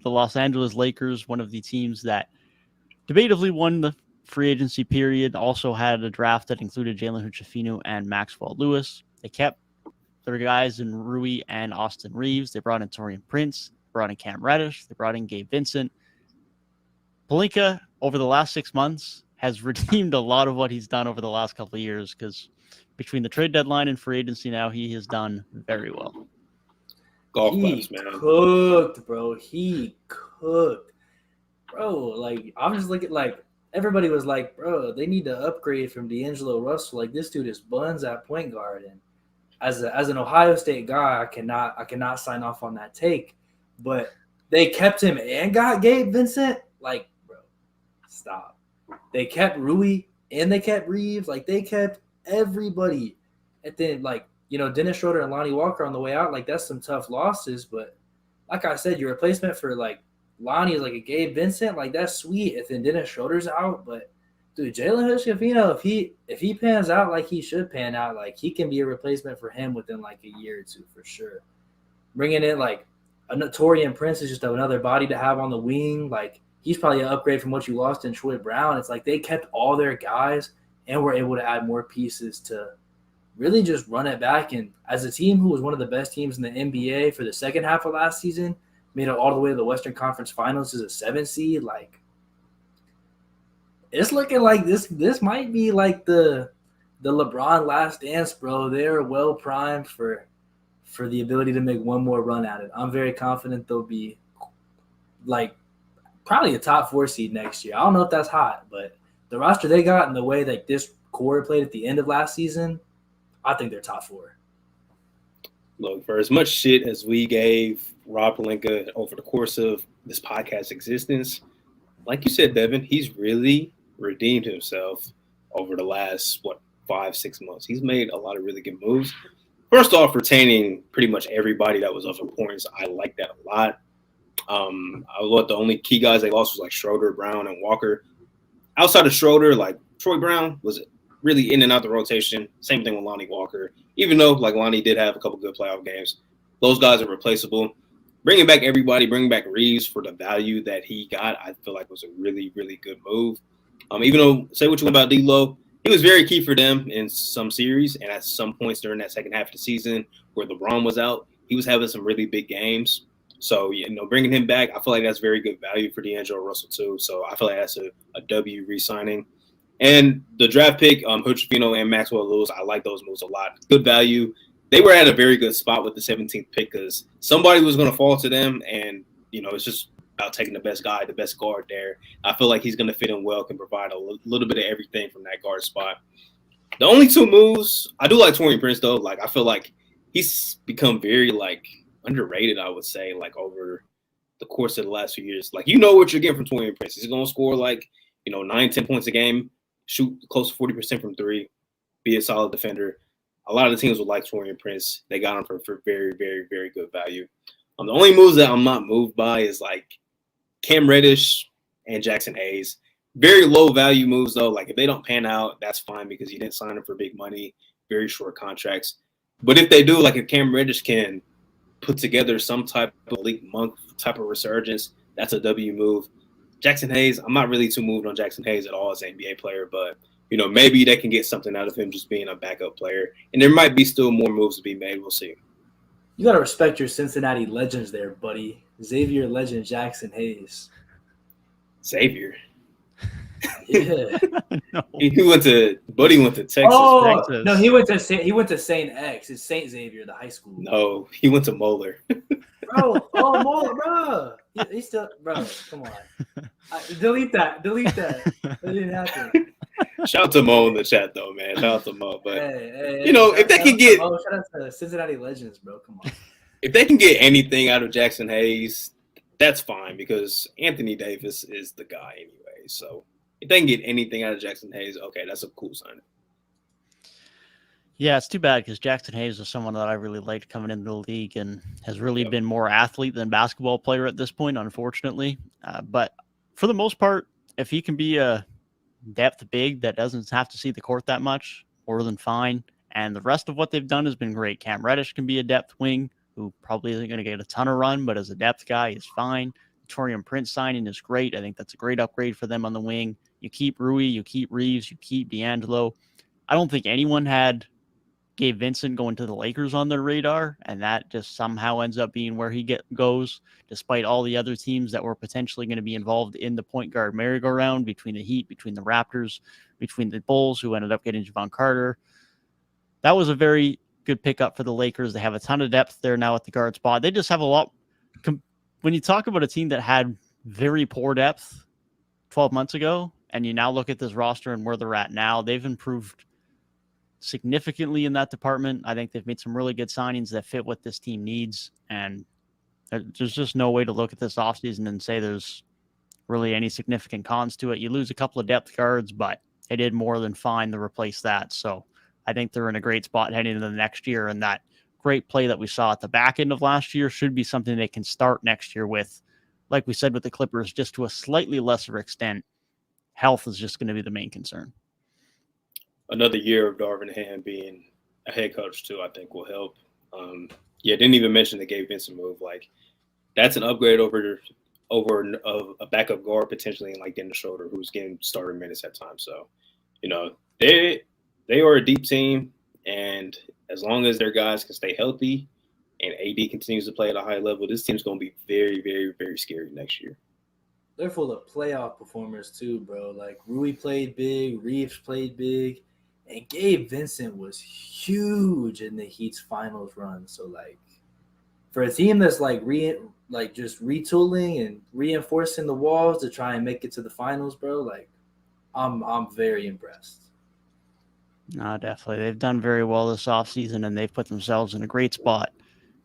the Los Angeles Lakers, one of the teams that debatably won the free agency period, also had a draft that included Jalen Hood-Schifino and Maxwell Lewis. They kept their guys in Rui and Austin Reaves. They brought in Taurean Prince, brought in Cam Reddish, they brought in Gabe Vincent. Pelinka, over the last 6 months, has redeemed a lot of what he's done over the last couple of years, because between the trade deadline and free agency now, he has done very well. Golf claps, man. Cooked, bro. He cooked. Bro, like, I'm just looking, like, everybody was like, bro, they need to upgrade from D'Angelo Rusell. Like, this dude is buns at point guard. And as an Ohio State guy, I cannot sign off on that take. But they kept him and got Gabe Vincent. Like, bro, stop. They kept Rui and they kept Reaves. Like, they kept everybody. And then, like, you know, Dennis Schroeder and Lonnie Walker on the way out, like, that's some tough losses. But like I said, your replacement for, like, Lonnie is like a Gabe Vincent. Like, that's sweet if then Dennis Schroeder's out. But, dude, Jalen Hood-Schifino, if he pans out like he should pan out, like, he can be a replacement for him within, like, a year or two for sure. Bringing in, like, a Taurean Prince is just another body to have on the wing. Like, he's probably an upgrade from what you lost in Troy Brown. It's like they kept all their guys and were able to add more pieces to really just run it back. And as a team who was one of the best teams in the NBA for the second half of last season, made it all the way to the Western Conference Finals as a 7 seed, like, it's looking like this might be like the LeBron last dance, bro. They're well primed for the ability to make one more run at it. I'm very confident they'll be, like, probably a top 4 seed next year. I don't know if that's hot, but the roster they got and the way that this core played at the end of last season, I think they're top 4. Look, for as much shit as we gave Rob Pelinka over the course of this podcast existence, like you said, Devin, he's really redeemed himself over the last, 5-6 months. He's made a lot of really good moves. First off, retaining pretty much everybody that was of importance. I like that a lot. I thought the only key guys they lost was like Schroeder, Brown, and Walker. Outside of Schroeder, like Troy Brown was really in and out the rotation. Same thing with Lonnie Walker. Even though like Lonnie did have a couple good playoff games, those guys are replaceable. Bringing back everybody, bringing back Reaves for the value that he got, I feel like was a really, really good move. Even though, say what you want about D'Lo, he was very key for them in some series, and at some points during that second half of the season where LeBron was out, he was having some really big games. So, you know, bringing him back, I feel like that's very good value for D'Angelo Rusell too. So I feel like that's a W re-signing. And the draft pick, Hood-Schifino and Maxwell Lewis, I like those moves a lot. Good value. They were at a very good spot with the 17th pick because somebody was going to fall to them, and, you know, it's just about taking the best guy, the best guard there. I feel like he's going to fit in well, can provide a little bit of everything from that guard spot. The only 2 moves, I do like Taurean Prince, though. Like, I feel like he's become very, like, underrated, I would say, like, over the course of the last few years. Like, you know what you're getting from Taurean Prince. He's going to score, like, you know, 9-10 points a game, shoot close to 40% from 3, be a solid defender. A lot of the teams would like Taurean Prince. They got him for very, very, very good value. The only moves that I'm not moved by is, like, Cam Reddish and Jackson Hayes. Very low value moves, though. Like, if they don't pan out, that's fine because you didn't sign them for big money, very short contracts. But if they do, like, if Cam Reddish can put together some type of elite month type of resurgence, that's a W move. Jackson Hayes, I'm not really too moved on Jackson Hayes at all as an NBA player, but, you know, maybe they can get something out of him just being a backup player. And there might be still more moves to be made. We'll see. You got to respect your Cincinnati legends there, buddy. Xavier legend Jackson Hayes. Xavier. Yeah. No. He went to Texas. Oh, Texas. no, he went to St. X. It's St. Xavier, the high school. No, he went to Moeller. Bro, Moeller, bro. He's still, bro, come on. Delete that. That didn't happen. Shout out to Mo in the chat, though, man. Shout out to Mo. But, hey, if they can get – shout out to Cincinnati legends, bro. Come on. If they can get anything out of Jackson Hayes, that's fine because Anthony Davis is the guy anyway. So if they can get anything out of Jackson Hayes, okay, that's a cool sign. Yeah, it's too bad because Jackson Hayes is someone that I really liked coming into the league and has really been more athlete than basketball player at this point, unfortunately. But for the most part, if he can be a depth big that doesn't have to see the court that much, more than fine. And the rest of what they've done has been great. Cam Reddish can be a depth wing who probably isn't going to get a ton of run, but as a depth guy, he's fine. Taurean Prince signing is great. I think that's a great upgrade for them on the wing. You keep Rui, you keep Reaves, you keep D'Angelo. I don't think anyone had Gabe Vincent going to the Lakers on their radar, and that just somehow ends up being where he goes, despite all the other teams that were potentially going to be involved in the point guard merry-go-round between the Heat, between the Raptors, between the Bulls, who ended up getting Javon Carter. That was a very good pickup for the Lakers. They have a ton of depth there now at the guard spot. They just have a lot. When you talk about a team that had very poor depth 12 months ago, and you now look at this roster and where they're at now, they've improved significantly in that department. I think they've made some really good signings that fit what this team needs, and there's just no way to look at this offseason and say there's really any significant cons to it. You lose a couple of depth guards, but they did more than fine to replace that. So I think they're in a great spot heading into the next year, and that great play that we saw at the back end of last year should be something they can start next year with. Like we said with the Clippers, just to a slightly lesser extent, health is just going to be the main concern. Another year of Darvin Ham being a head coach too, I think will help. Didn't even mention the Gabe Vincent move. Like, that's an upgrade over a backup guard potentially, and like Dennis Schroeder, who's getting starter minutes at times. So, they are a deep team, and as long as their guys can stay healthy and AD continues to play at a high level, this team's going to be very, very, very scary next year. They're full of playoff performers too, bro. Like, Rui played big, Reaves played big. And Gabe Vincent was huge in the Heat's finals run. So, like, for a team that's just retooling and reinforcing the walls to try and make it to the finals, bro, like, I'm very impressed. No, definitely. They've done very well this offseason, and they've put themselves in a great spot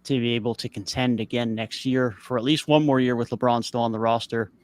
to be able to contend again next year for at least one more year with LeBron still on the roster.